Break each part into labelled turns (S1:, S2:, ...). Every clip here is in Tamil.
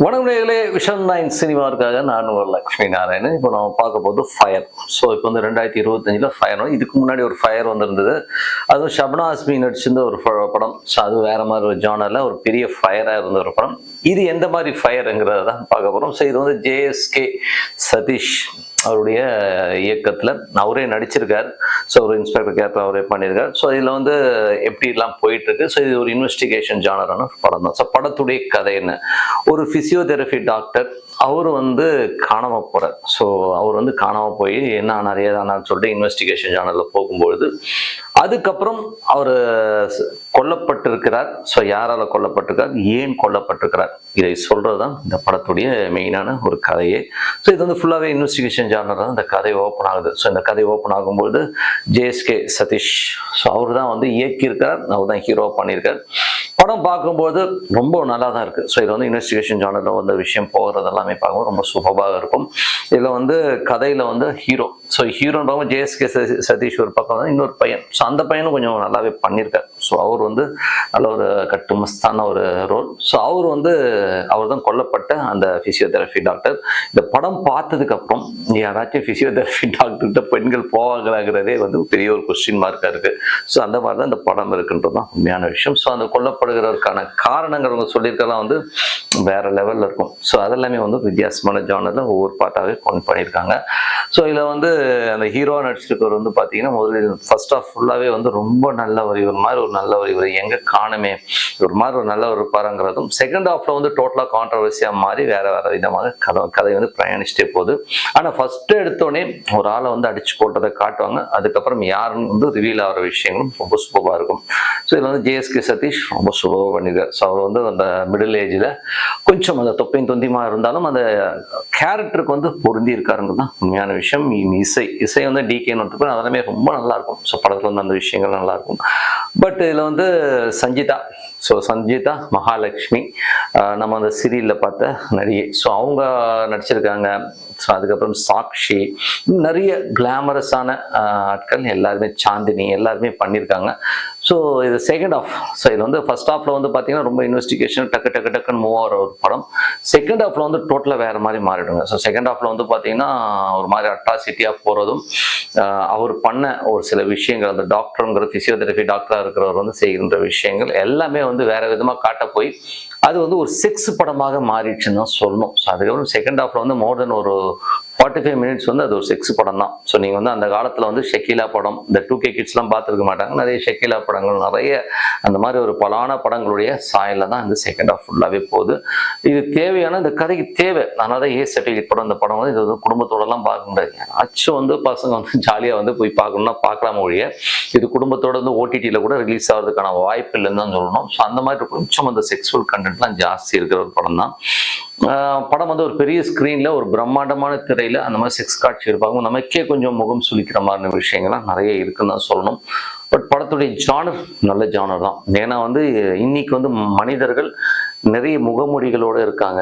S1: வணக்கம் நேயர்களே, விஷன் 9 சினிமாவுக்காக நான் ஒரு லக்ஷ்மி நாராயணன். இப்போ நம்ம பார்க்க போது ஃபயர். ஸோ இப்போ வந்து 2025 ஃபயர். இதுக்கு முன்னாடி ஒரு ஃபயர் வந்திருந்தது. அதுவும் ஷப்னாஸ்மி நடிச்சிருந்த ஒரு படம். ஸோ அது வேற மாதிரி ஒரு ஜானரில் ஒரு பெரிய ஃபயராக இருந்த ஒரு படம். இது எந்த மாதிரி ஃபயருங்கிறத தான் பார்க்க போகிறோம். ஸோ இது வந்து ஜேஎஸ்கே சதீஷ் அவருடைய இயக்கத்தில் அவரே நடிச்சிருக்கார். ஸோ ஒரு இன்ஸ்பெக்டர் கேரக்டர் அவரே பண்ணியிருக்கார். ஸோ இதில் வந்து எப்படிலாம் போயிட்டுருக்கு. ஸோ இது ஒரு இன்வெஸ்டிகேஷன் ஜானரான படம் தான். ஸோ படத்துடைய கதை என்ன, ஒரு ஃபிசியோதெரபி டாக்டர் அவர் வந்து காணாமல் போகிறார். ஸோ அவர் வந்து காணாமல் போய் என்ன ஆனார் ஏதானான்னு சொல்லிட்டு இன்வெஸ்டிகேஷன் ஜானலில் போகும்பொழுது அதுக்கப்புறம் அவர் கொல்லப்பட்டிருக்கிறார். ஸோ யாரால் கொல்லப்பட்டிருக்கார், ஏன் கொல்லப்பட்டிருக்கிறார், இதை சொல்கிறது தான் இந்த படத்துடைய மெயினான ஒரு கதையே. ஸோ இது வந்து ஃபுல்லாகவே இன்வெஸ்டிகேஷன் ஜானர் தான் இந்த கதை ஓப்பன் ஆகுது. ஸோ இந்த கதை ஓப்பன் ஆகும்போது ஜேஎஸ்கே சதீஷ், ஸோ அவர் தான் வந்து இயக்கியிருக்கார், அவர் தான் ஹீரோ பண்ணியிருக்கார். படம் பார்க்கும்போது ரொம்ப நல்லா தான் இருக்குது. ஸோ இது வந்து இன்வெஸ்டிகேஷன் ஜானரில் வந்து விஷயம் போகிறது எல்லாமே பார்க்கும்போது ரொம்ப சூப்பராக இருக்கும். இதில் வந்து கதையில் வந்து ஹீரோ, ஸோ ஹீரோன்னு பார்க்கும்போது ஜேஎஸ்கே சதீஷ் ஒரு பக்கம் வந்து இன்னொரு பையன். ஸோ அந்த பையனும் கொஞ்சம் நல்லாவே பண்ணியிருக்கார். ஸோ அவர் வந்து நல்ல ஒரு கட்டுமஸ்தான ஒரு ரோல். ஸோ அவர் தான் கொல்லப்பட்ட அந்த ஃபிசியோதெரபி டாக்டர். இந்த படம் பார்த்ததுக்கு அப்புறம் யாராச்சும் ஃபிசியோதெரபி டாக்டர்கிட்ட பெண்கள் போவாங்கிறதே வந்து பெரிய ஒரு கொஸ்டின் மார்க்காக இருக்குது. ஸோ அந்த மாதிரி தான் இந்த படம் இருக்குன்றது தான் உண்மையான விஷயம். ஸோ அந்த கொல்லப்படுகிறதுக்கான காரணங்கள் அவங்க சொல்லியிருக்கலாம் வந்து வேற லெவலில் இருக்கும். ஸோ அதெல்லாமே வந்து வித்தியாசமான ஜானரில் ஒவ்வொரு பாட்டாகவே கொண்டு பண்ணியிருக்காங்க. ஸோ இதில் வந்து அந்த ஹீரோ நடிச்சிருக்கவர் வந்து பார்த்தீங்கன்னா முதல்ல ஃபர்ஸ்ட் ஆஃப் ஃபுல்லாகவே வந்து ரொம்ப நல்ல ஒரு மாதிரி ஒரு நல்ல ஒரு எங்கே காணுமே ஒரு மாதிரி ஒரு நல்ல ஒரு பாருங்கிறதும், செகண்ட் ஹாஃப்ல வந்து டோட்டலாக கான்ட்ரவர்சியாக மாறி வேற விதமாக கதை வந்து பிரயாணிச்சிட்டே போகுது. ஆனால் ஃபர்ஸ்ட் எடுத்தோடனே ஒரு ஆளை வந்து அடிச்சு போட்டதை காட்டுவாங்க. அதுக்கப்புறம் யாருன்னு வந்து ரிவீல் ஆகிற விஷயங்களும் ரொம்ப சூப்பராக இருக்கும். ஸோ இதில் வந்து ஜேஎஸ்கே சதீஷ் ரொம்ப சூப்பராக பண்ணியிருக்கார். ஸோ அவர் வந்து அந்த மிடில் ஏஜில் கொஞ்சம் அந்த தொப்பையும் தொந்தியமாக இருந்தாலும் அந்த கேரக்டருக்கு வந்து பொருந்தி இருக்காருங்கிறது தான் உண்மையான விஷயம். இசை வந்து டிகேன்னு ஒருத்தர் அதெல்லாமே ரொம்ப நல்லா இருக்கும். ஸோ படத்தில் வந்து அந்த விஷயங்கள் நல்லா இருக்கும். பட் இதில் வந்து சஞ்சிதா மகாலட்சுமி நம்ம அந்த சீரியலில் பார்த்த நடிகை, ஸோ அவங்க நடிச்சிருக்காங்க. ஸோ அதுக்கப்புறம் சாக்ஷி, நிறைய கிளாமரஸான ஆட்கள் எல்லாருமே, சாந்தினி எல்லாருமே பண்ணியிருக்காங்க. ஸோ இது செகண்ட் ஹாஃப். ஸோ இது வந்து ஃபர்ஸ்ட் ஹாஃப்ல வந்து பார்த்தீங்கன்னா ரொம்ப இன்வெஸ்டிகேஷன் டக்குன்னு மூவ் ஆகிற ஒரு படம். செகண்ட் ஹாஃப்ல வந்து டோட்டலாக வேற மாதிரி மாறிடுங்க. ஸோ செகண்ட் ஹாஃப்ல வந்து பார்த்தீங்கன்னா ஒரு மாதிரி அட்ராசிட்டியாக போகிறதும், அவர் பண்ண ஒரு சில விஷயங்கள், அந்த டாக்டருங்கிற ஃபிசியோதெரபி டாக்டராக இருக்கிறவர் வந்து செய்கின்ற விஷயங்கள் எல்லாமே வந்து வேற விதமாக காட்ட போய் அது வந்து ஒரு செக்ஸ் படமாக மாறிடுச்சுன்னு தான் சொல்லணும். ஸோ அதுக்கப்புறம் செகண்ட் ஹாஃப்ல வந்து மோர் தென் ஒரு 45 மினிட்ஸ் வந்து அது ஒரு செக்ஸ் படம் தான். ஸோ நீங்கள் வந்து அந்த காலத்தில் வந்து ஷக்கீலா படம், இந்த 2K கிட்ஸ்லாம் பார்த்துருக்க மாட்டாங்க, நிறைய ஷக்கீலா படங்கள், நிறைய அந்த மாதிரி ஒரு பலான படங்களுடைய சாயலில் தான் இந்த செகண்ட் ஹாஃப் ஃபுல்லாகவே போகுது. இது தேவையான இந்த கதைக்கு தேவை. அதனால தான் ஏ சர்டிஃபிகேட் படம், இந்த படம் வந்து இது வந்து குடும்பத்தோடலாம் பார்க்க முடியாது. யாராச்சும் வந்து பசங்க வந்து ஜாலியாக வந்து போய் பார்க்கணும்னா பார்க்கலாம் ஒழிய இது குடும்பத்தோட வந்து ஓடிடியில் கூட ரிலீஸ் ஆகிறதுக்கான வாய்ப்பு இல்லைன்னு தான் சொல்லணும். ஸோ அந்த மாதிரி கொஞ்சம் அந்த செக்ஸுவல் கண்டென்ட்லாம் ஜாஸ்தி இருக்கிற ஒரு படம் தான். படம் வந்து ஒரு பெரிய ஸ்க்ரீன்ல ஒரு பிரம்மாண்டமான திரையில அந்த மாதிரி செக்ஸ் காட்சி இருப்பாங்க. நமக்கே கொஞ்சம் முகம் சுளிக்கிற மாதிரி விஷயங்கள்லாம் நிறைய இருக்குன்னு தான் சொல்லணும். பட் படத்துடைய ஜானர் நல்ல ஜானர் தான். ஏன்னா வந்து இன்னைக்கு வந்து மனிதர்கள் நிறைய முகமூடிகளோடு இருக்காங்க.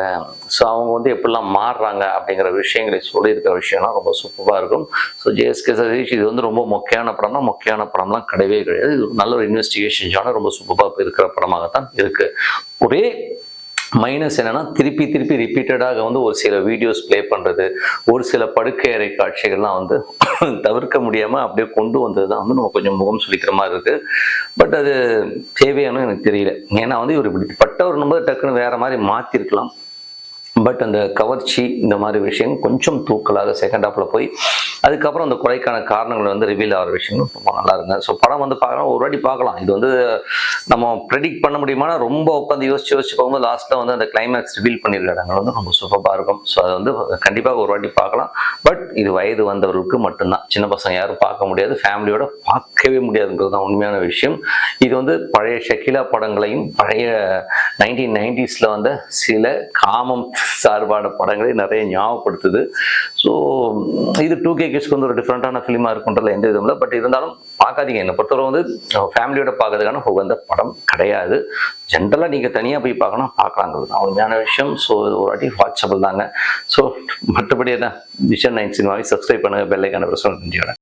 S1: ஸோ அவங்க வந்து எப்படிலாம் மாறுறாங்க அப்படிங்கிற விஷயங்களை சொல்லியிருக்கிற விஷயம்லாம் ரொம்ப சூப்பராக இருக்கும். ஸோ ஜேஎஸ்கே சதீஷ் இது வந்து ரொம்ப மொக்கையான படம்லாம் கிடையவே கிடையாது. இது நல்ல ஒரு இன்வெஸ்டிகேஷன் ஜானர் ரொம்ப சூப்பராக இருக்கிற படமாகத்தான் இருக்கு. ஒரே மைனஸ் என்னன்னா திருப்பி ரிப்பீட்டடாக வந்து ஒரு சில வீடியோஸ் பிளே பண்றது, ஒரு சில படுக்கை அறை காட்சிகள்லாம் வந்து தவிர்க்க முடியாம அப்படியே கொண்டு வந்தது தான் வந்து நம்ம கொஞ்சம் முகம் சுளிக்கிற மாதிரி இருக்கு. பட் அது தேவையானு எனக்கு தெரியல. ஏன்னா வந்து இவர் இப்படிப்பட்ட ஒரு நம்பர் டக்குன்னு வேற மாதிரி மாத்திருக்கலாம். பட் அந்த கவர்ச்சி இந்த மாதிரி விஷயம் கொஞ்சம் தூக்கலாக செகண்ட் ஹாஃப்ல போய் அதுக்கப்புறம் அந்த கொலைக்கான காரணங்கள் வந்து ரிவீல் ஆகிற விஷயங்கள் ரொம்ப நல்லா இருங்க. ஸோ படம் வந்து பார்க்கலாம், ஒரு வாட்டி பார்க்கலாம். இது வந்து நம்ம ப்ரெடிக்ட் பண்ண முடியுமானா ரொம்ப உட்காந்து யோசிச்சு போகும்போது லாஸ்ட்டில் வந்து அந்த கிளைமேக்ஸ் ரிவீல் பண்ணியிருக்க இடங்கள் வந்து ரொம்ப சூப்பராக இருக்கும். ஸோ அது வந்து கண்டிப்பாக ஒரு வாட்டி பார்க்கலாம். பட் இது வயது வந்தவர்களுக்கு மட்டும்தான், சின்ன பசங்க யாரும் பார்க்க முடியாது, ஃபேமிலியோட பார்க்கவே முடியாதுங்கிறது தான் உண்மையான விஷயம். இது வந்து பழைய ஷக்கீலா படங்களையும் பழைய 1990s வந்த சில காமம் சார்பான படங்களை நிறைய ஞாபகப்படுத்துது. ஸோ இது 2K கிட்ஸ்க்கு வந்து ஒரு டிஃப்ரெண்டான ஃபிலிமாக இருக்குன்றதுல எந்த இதுவும் இல்லை. பட் இருந்தாலும் பார்க்காதீங்க. என்னை பொறுத்தவரை வந்து ஃபேமிலியோட பார்க்கறதுக்கான உகந்த படம் கிடையாது. ஜென்ரலாக நீங்கள் தனியாக போய் பார்க்கலாங்கிறது தான் உண்மையான விஷயம். ஸோ ஒரு வாட்டி வாட்சபிள் தாங்க. ஸோ மற்றபடி என்ன விஷன் 9 சினிமாவை சப்ஸ்கிரைப் பண்ணுங்கள், பெல் ஐக்கான பிரஸ் பண்ணுங்க.